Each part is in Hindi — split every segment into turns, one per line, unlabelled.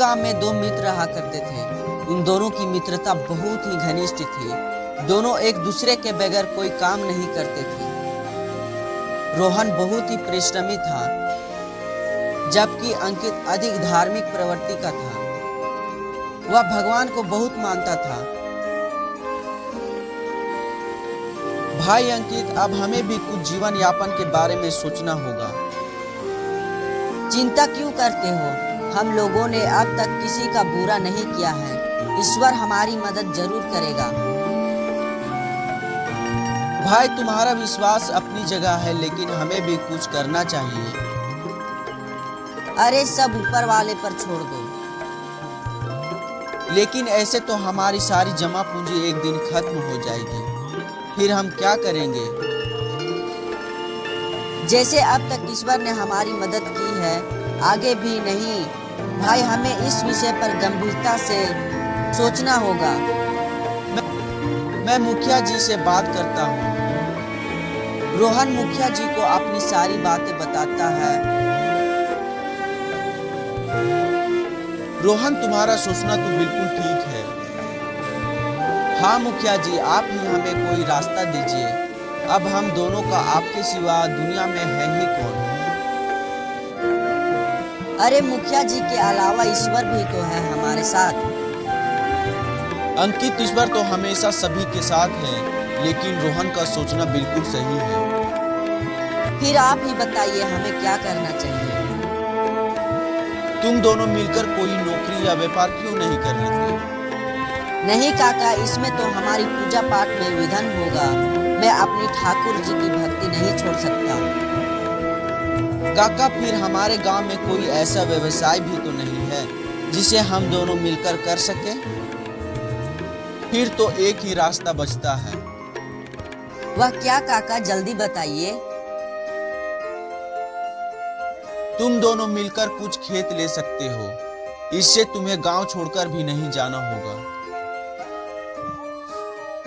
गांव में दो मित्र रहा करते थे। उन दोनों की मित्रता बहुत ही घनिष्ठ थी। दोनों एक दूसरे के बगैर कोई काम नहीं करते थे। रोहन बहुत ही परिश्रमी था, जबकि अंकित अधिक धार्मिक प्रवृत्ति का था। वह भगवान को बहुत मानता था। भाई अंकित, अब हमें भी कुछ जीवन यापन के बारे में सोचना होगा।
चिंता क्यों करते हो? हम लोगों ने अब तक किसी का बुरा नहीं किया है। ईश्वर हमारी मदद जरूर करेगा।
भाई, तुम्हारा विश्वास अपनी जगह है, लेकिन हमें भी कुछ करना चाहिए।
अरे सब ऊपर वाले पर छोड़ दो।
लेकिन ऐसे तो हमारी सारी जमा पूंजी एक दिन खत्म हो जाएगी। फिर हम क्या करेंगे?
जैसे अब तक ईश्वर ने हमारी मदद की है, आगे भी नहीं। भाई, हमें इस विषय पर गंभीरता से सोचना होगा।
मैं मुखिया जी से बात करता हूँ। रोहन मुखिया जी को अपनी सारी बातें बताता है। रोहन, तुम्हारा सोचना तो बिल्कुल ठीक है। हाँ मुखिया जी, आप ही हमें कोई रास्ता दीजिए। अब हम दोनों का आपके सिवा दुनिया में है ही कौन?
अरे मुखिया जी के अलावा ईश्वर भी तो है हमारे साथ।
अंकित, ईश्वर तो हमेशा सभी के साथ है, लेकिन रोहन का सोचना बिल्कुल सही है।
फिर आप ही बताइए, हमें क्या करना चाहिए?
तुम दोनों मिलकर कोई नौकरी या व्यापार क्यों नहीं कर लेते?
नहीं काका, इसमें तो हमारी पूजा पाठ में विघ्न होगा। मैं अपनी ठाकुर जी की भक्ति नहीं छोड़ सकता।
काका, फिर हमारे गांव में कोई ऐसा व्यवसाय भी तो नहीं है जिसे हम दोनों मिलकर कर सके? फिर तो एक ही रास्ता बचता है।
वह क्या काका, जल्दी बताइए।
तुम दोनों मिलकर कुछ खेत ले सकते हो। इससे तुम्हें गांव छोड़कर भी नहीं जाना होगा।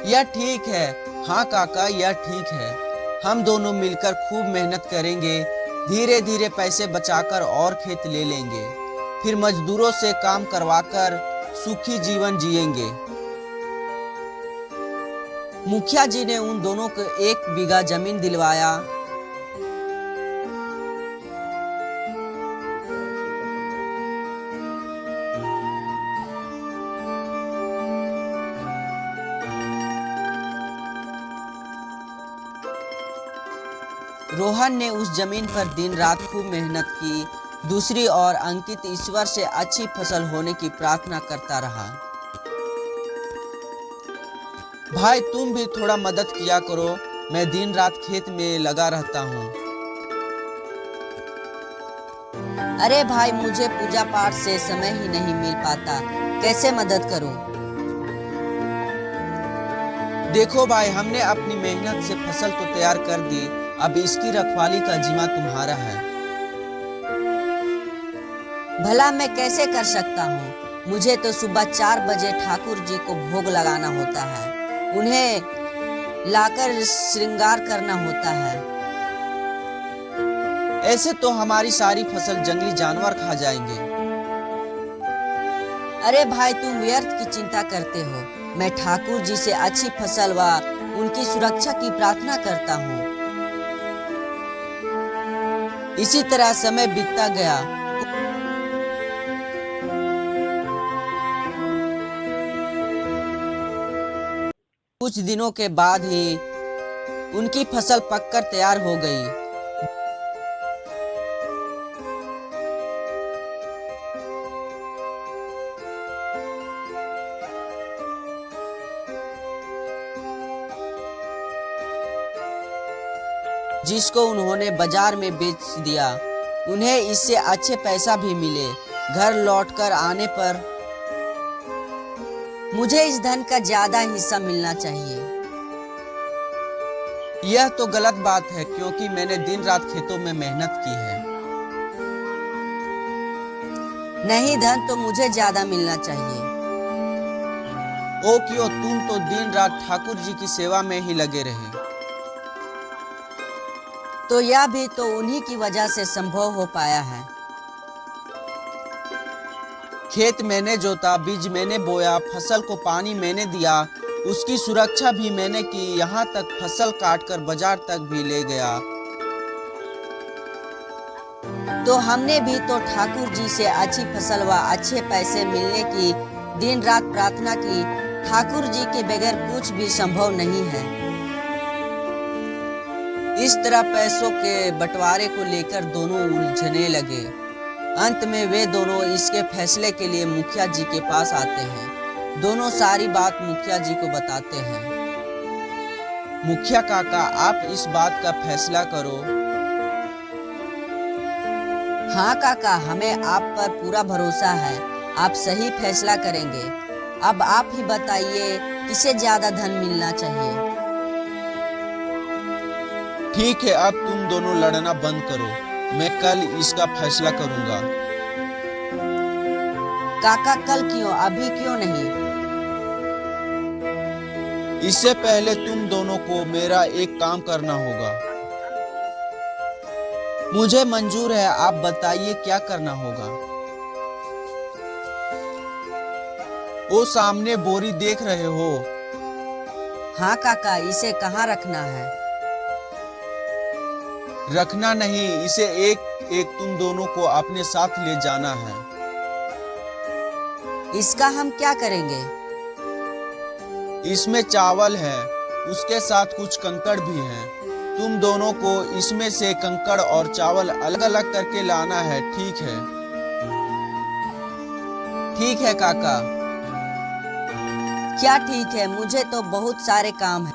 यह ठीक है। हाँ काका, यह ठीक है। हम दोनों मिलकर खूब मेहनत करेंगे। धीरे धीरे पैसे बचाकर और खेत ले लेंगे। फिर मजदूरों से काम करवाकर सुखी जीवन जिएंगे। मुखिया जी ने उन दोनों को 1 बीघा जमीन दिलवाया। रोहन ने उस जमीन पर दिन रात खूब मेहनत की। दूसरी ओर अंकित ईश्वर से अच्छी फसल होने की प्रार्थना करता रहा। भाई, तुम भी थोड़ा मदद किया करो। मैं दिन रात खेत में लगा रहता हूँ। अरे भाई, मुझे पूजा पाठ से समय ही नहीं मिल पाता। कैसे मदद करूँ? देखो भाई, हमने अपनी मेहनत से फसल तो तैयार कर दी। अब इसकी रखवाली का जिम्मा तुम्हारा है। भला मैं कैसे कर सकता हूँ? मुझे तो सुबह 4 बजे ठाकुर जी को भोग लगाना होता है। उन्हें लाकर श्रृंगार करना होता है। ऐसे तो हमारी सारी फसल जंगली जानवर खा जाएंगे। अरे भाई, तुम व्यर्थ की चिंता करते हो। मैं ठाकुर जी से अच्छी फसल व उनकी सुरक्षा की प्रार्थना करता हूँ। इसी तरह समय बीतता गया। कुछ दिनों के बाद ही उनकी फसल पककर तैयार हो गई। जिसको उन्होंने बाजार में बेच दिया। उन्हें इससे अच्छे पैसा भी मिले। घर लौटकर आने पर मुझे इस धन का ज्यादा हिस्सा मिलना चाहिए। यह तो गलत बात है, क्योंकि मैंने दिन रात खेतों में मेहनत की है। नहीं, धन तो मुझे ज्यादा मिलना चाहिए। ओ क्यों, तुम तो दिन रात ठाकुर जी की सेवा में ही लगे रहे। तो यह भी तो उन्हीं की वजह से संभव हो पाया है। खेत मैंने जोता, बीज मैंने बोया, फसल को पानी मैंने दिया, उसकी सुरक्षा भी मैंने की, यहाँ तक फसल काटकर बाजार तक भी ले गया।
तो हमने भी तो ठाकुर जी से अच्छी फसल व अच्छे पैसे मिलने की दिन रात प्रार्थना की। ठाकुर जी के बगैर कुछ भी संभव नहीं है।
इस तरह पैसों के बंटवारे को लेकर दोनों उलझने लगे। अंत में वे दोनों इसके फैसले के लिए मुखिया जी के पास आते हैं। दोनों सारी बात मुखिया जी को बताते हैं। मुखिया काका, आप इस बात का फैसला करो।
हाँ काका, हमें आप पर पूरा भरोसा है, आप सही फैसला करेंगे। अब आप ही बताइए किसे ज्यादा धन मिलना चाहिए।
ठीक है, अब तुम दोनों लड़ना बंद करो, मैं कल इसका फैसला करूंगा।
काका कल क्यों, अभी क्यों नहीं?
इससे पहले तुम दोनों को मेरा एक काम करना होगा। मुझे मंजूर है, आप बताइए क्या करना होगा। वो सामने बोरी देख रहे हो?
हाँ काका, इसे कहाँ रखना है?
रखना नहीं, इसे एक एक तुम दोनों को अपने साथ ले जाना है।
इसका हम क्या करेंगे?
इसमें चावल है, उसके साथ कुछ कंकड़ भी हैं। तुम दोनों को इसमें से कंकड़ और चावल अलग अलग करके लाना है, ठीक है? ठीक है काका।
क्या ठीक है? मुझे तो बहुत सारे काम है।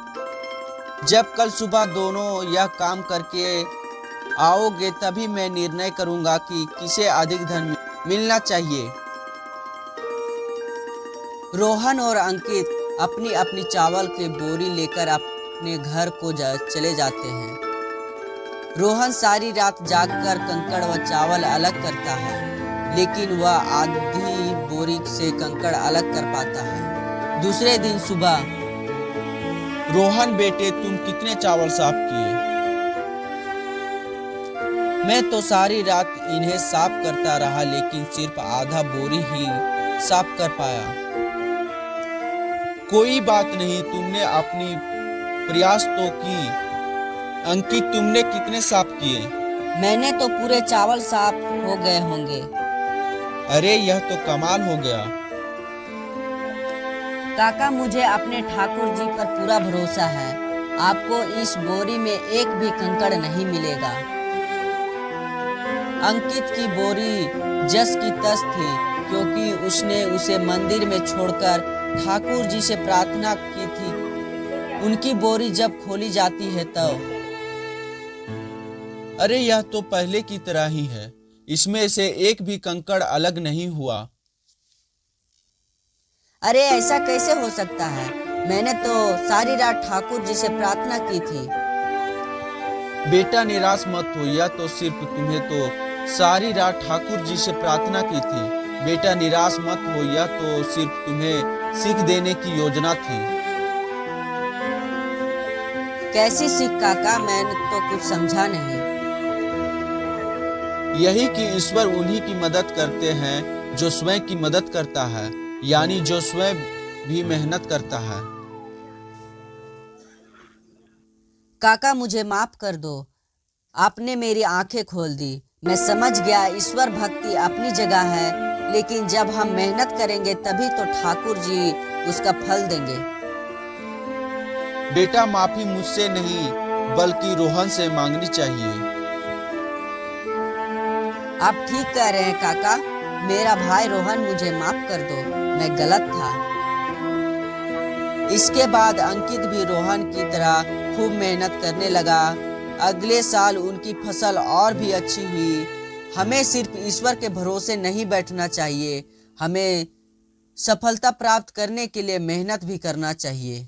जब कल सुबह दोनों यह काम करके आओगे तभी मैं निर्णय करूंगा कि किसे अधिक धन मिलना चाहिए। रोहन और अंकित अपनी अपनी चावल की बोरी लेकर अपने घर को चले जाते हैं। रोहन सारी रात जागकर कंकड़ व चावल अलग करता है, लेकिन वह आधी बोरी से कंकड़ अलग कर पाता है। दूसरे दिन सुबह, रोहन बेटे, तुम कितने चावल साफ किए? मैं तो सारी रात इन्हें साफ करता रहा, लेकिन सिर्फ आधा बोरी ही साफ कर पाया। कोई बात नहीं, तुमने अपनी प्रयास तो की। अंकित, तुमने कितने साफ किए?
मैंने तो पूरे चावल साफ हो गए होंगे।
अरे यह तो कमाल हो गया।
काका, मुझे अपने ठाकुर जी पर पूरा भरोसा है। आपको इस बोरी में एक भी कंकड़ नहीं मिलेगा। अंकित की बोरी जस की तस थी, क्योंकि उसने उसे मंदिर में छोड़कर ठाकुर जी से प्रार्थना की थी। उनकी बोरी जब खोली जाती है तब, अरे यह तो पहले की तरह ही है, इसमें से एक भी कंकड़ अलग नहीं हुआ। अरे ऐसा कैसे हो सकता है? मैंने तो सारी रात ठाकुर जी से प्रार्थना की थी।
बेटा निराश मत हो, यह तो सिर्फ तुम्हें तो सारी रात ठाकुर जी से प्रार्थना की थी। बेटा निराश मत हो, यह तो सिर्फ तुम्हें सीख देने की योजना थी।
कैसी सीख काका? मैंने तो कुछ समझा नहीं।
यही कि ईश्वर उन्हीं की मदद करते हैं जो स्वयं की मदद करता है, यानी जो स्वयं भी मेहनत करता है।
काका, मुझे माफ कर दो। आपने मेरी आंखें खोल दी। मैं समझ गया ईश्वर भक्ति अपनी जगह है, लेकिन जब हम मेहनत करेंगे तभी तो ठाकुर जी उसका फल देंगे।
बेटा माफी मुझसे नहीं बल्कि रोहन से मांगनी चाहिए।
आप ठीक कह रहे हैं काका। मेरा भाई रोहन, मुझे माफ कर दो, मैं गलत था।
इसके बाद अंकित भी रोहन की तरह खूब मेहनत करने लगा। अगले साल उनकी फसल और भी अच्छी हुई। हमें सिर्फ ईश्वर के भरोसे नहीं बैठना चाहिए, हमें सफलता प्राप्त करने के लिए मेहनत भी करना चाहिए।